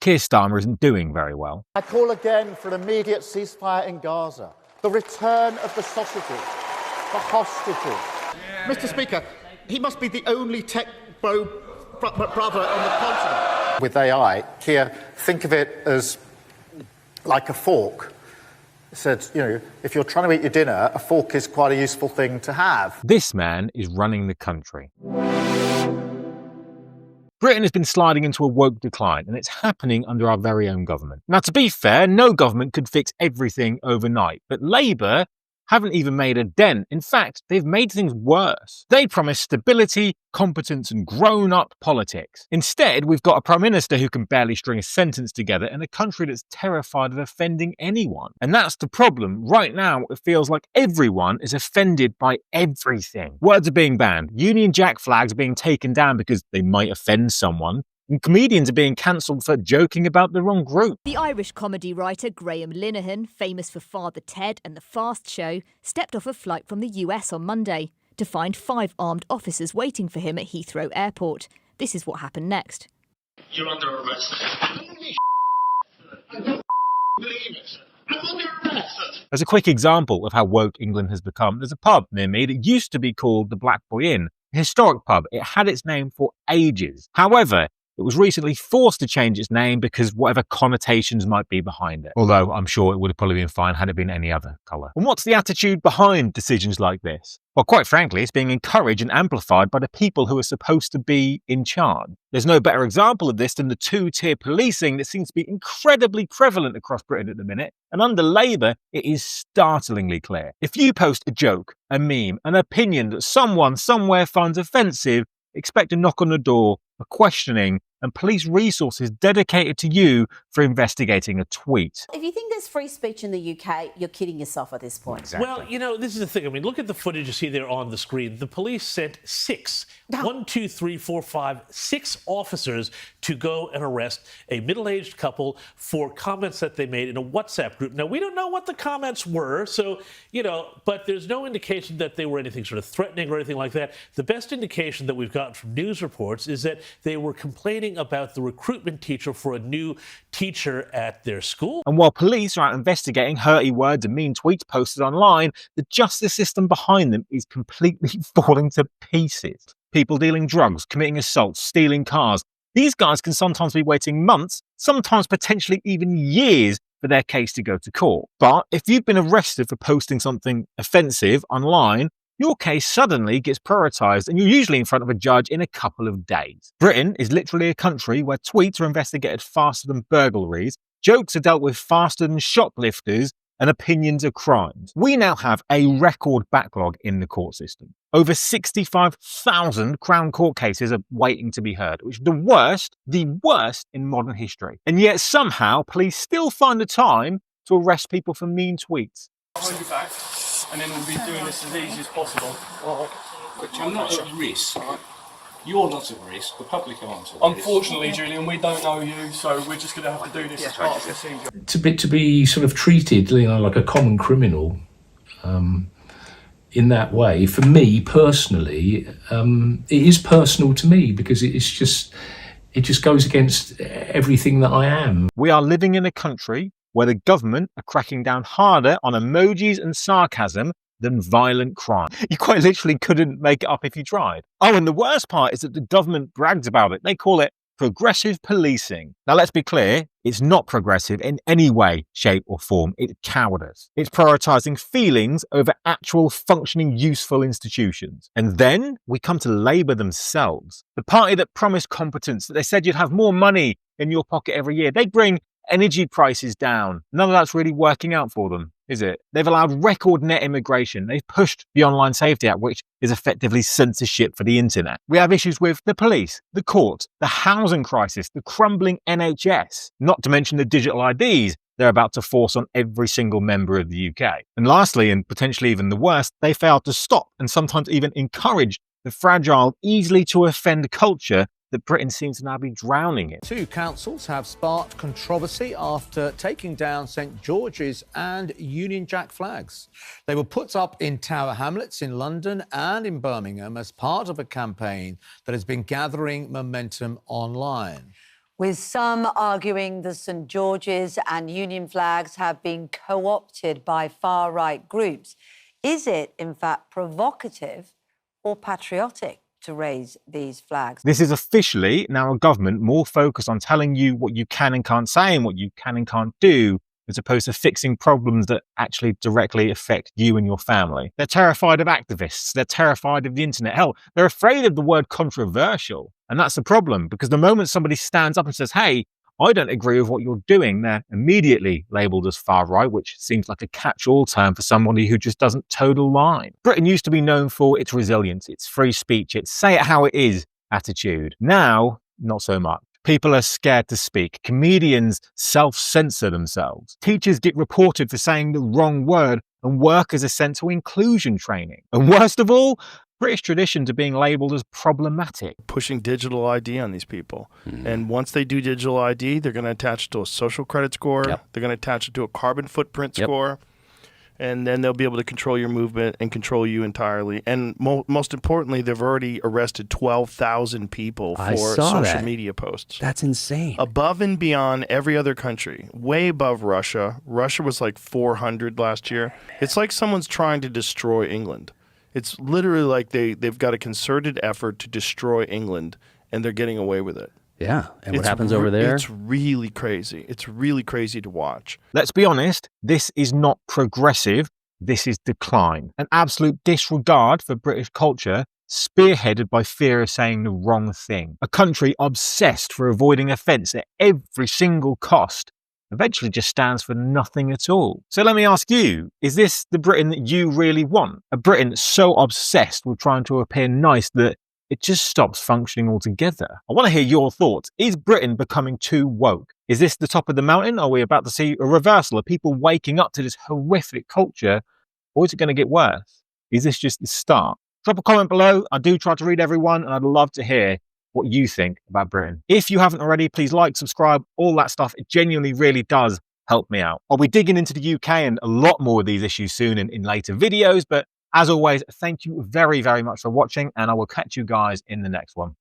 Keir Starmer isn't doing very well. I call again for an immediate ceasefire in Gaza, the return of the sausages, the hostages. Mr. Speaker, he must be the only tech brother on the continent. With AI, Keir, think of it as like a fork. He said, if you're trying to eat your dinner, a fork is quite a useful thing to have. This man is running the country. Britain has been sliding into a woke decline, and it's happening under our very own government. Now, to be fair, no government could fix everything overnight, but Labour haven't even made a dent. In fact, they've made things worse. They promised stability, competence, and grown-up politics. Instead, we've got a Prime Minister who can barely string a sentence together and a country that's terrified of offending anyone. And that's the problem. Right now, it feels like everyone is offended by everything. Words are being banned. Union Jack flags are being taken down because they might offend someone. And comedians are being cancelled for joking about the wrong group. The Irish comedy writer Graham Linehan, famous for Father Ted and The Fast Show, stepped off a flight from the US on Monday to find 5 armed officers waiting for him at Heathrow Airport. This is what happened next. You're under arrest. Holy I don't believe it. I'm under arrest. As a quick example of how woke England has become, there's a pub near me that used to be called the Black Boy Inn, a historic pub. It had its name for ages. However, it was recently forced to change its name because whatever connotations might be behind it. Although I'm sure it would have probably been fine had it been any other colour. And what's the attitude behind decisions like this? Well, quite frankly, it's being encouraged and amplified by the people who are supposed to be in charge. There's no better example of this than the two-tier policing that seems to be incredibly prevalent across Britain at the minute. And under Labour, it is startlingly clear. If you post a joke, a meme, an opinion that someone somewhere finds offensive, expect a knock on the door, a questioning, and police resources dedicated to you for investigating a tweet. If you think there's free speech in the UK, you're kidding yourself at this point. Exactly. Well, this is the thing. I mean, look at the footage you see there on the screen. The police sent 6 officers to go and arrest a middle-aged couple for comments that they made in a WhatsApp group. Now, we don't know what the comments were, so, but there's no indication that they were anything sort of threatening or anything like that. The best indication that we've gotten from news reports is that they were complaining about the recruitment teacher for a new teacher at their school. And while police are out investigating hurty words and mean tweets posted online, the justice system behind them is completely falling to pieces. People dealing drugs, committing assaults, stealing cars. These guys can sometimes be waiting months, sometimes potentially even years for their case to go to court. But if you've been arrested for posting something offensive online, your case suddenly gets prioritised and you're usually in front of a judge in a couple of days. Britain is literally a country where tweets are investigated faster than burglaries, jokes are dealt with faster than shoplifters, and opinions are crimes. We now have a record backlog in the court system. Over 65,000 Crown Court cases are waiting to be heard, which is the worst in modern history. And yet somehow police still find the time to arrest people for mean tweets. Hold you back, and then we'll be doing this as easy as possible. But you're not at risk. You're not at risk. The public aren't at risk. Unfortunately, Julian, we don't know you, so we're just going to have to do this as part of the scene. To be sort of treated, like a common criminal, in that way, for me personally, it is personal to me because it just goes against everything that I am. We are living in a country where the government are cracking down harder on emojis and sarcasm than violent crime. You quite literally couldn't make it up if you tried. Oh, and the worst part is that the government brags about it. They call it progressive policing. Now, let's be clear, it's not progressive in any way, shape or form. It's cowardice. It's prioritising feelings over actual functioning, useful institutions. And then we come to Labour themselves. The party that promised competence, that they said you'd have more money in your pocket every year. They bring energy prices down. None of that's really working out for them, is it? They've allowed record net immigration. They've pushed the Online Safety Act, which is effectively censorship for the internet. We have issues with the police, the courts, the housing crisis, the crumbling NHS, not to mention the digital IDs they're about to force on every single member of the UK. And lastly, and potentially even the worst, they fail to stop and sometimes even encourage the fragile, easily to offend culture that Britain seems to now be drowning in. 2 councils have sparked controversy after taking down St George's and Union Jack flags. They were put up in Tower Hamlets in London and in Birmingham as part of a campaign that has been gathering momentum online. with some arguing the St George's and Union flags have been co-opted by far-right groups. Is it, in fact, provocative or patriotic to raise these flags? This is officially now a government more focused on telling you what you can and can't say and what you can and can't do, as opposed to fixing problems that actually directly affect you and your family. They're terrified of activists. They're terrified of the internet. Hell, they're afraid of the word controversial. And that's the problem, because the moment somebody stands up and says, hey, I don't agree with what you're doing, they're immediately labelled as far right, which seems like a catch-all term for somebody who just doesn't toe the line. Britain used to be known for its resilience, its free speech, its say it how it is attitude. Now, not so much. People are scared to speak. Comedians self-censor themselves. Teachers get reported for saying the wrong word, and workers are sent to inclusion training. And worst of all, British traditions are being labelled as problematic. Pushing digital ID on these people. And once they do digital ID, they're going to attach it to a social credit score. They're going to attach it to a carbon footprint score. And then they'll be able to control your movement and control you entirely. And most importantly, they've already arrested 12,000 people for social media posts. That's insane. Above and beyond every other country. Way above Russia. Russia was like 400 last year. It's like someone's trying to destroy England. It's literally like they've got a concerted effort to destroy England, and they're getting away with it. Yeah, and what happens over there? It's really crazy. It's really crazy to watch. Let's be honest, this is not progressive, this is decline. An absolute disregard for British culture, spearheaded by fear of saying the wrong thing. A country obsessed for avoiding offence at every single cost eventually just stands for nothing at all. So let me ask you, is this the Britain that you really want? A Britain so obsessed with trying to appear nice that it just stops functioning altogether? I want to hear your thoughts. Is Britain becoming too woke? Is this the top of the mountain? Are we about to see a reversal? Are people waking up to this horrific culture? Or is it going to get worse? Is this just the start? Drop a comment below. I do try to read everyone, and I'd love to hear what you think about Britain. If you haven't already, please like, subscribe, all that stuff. It genuinely really does help me out. I'll be digging into the UK and a lot more of these issues soon in later videos, but as always, thank you very, very much for watching, and I will catch you guys in the next one.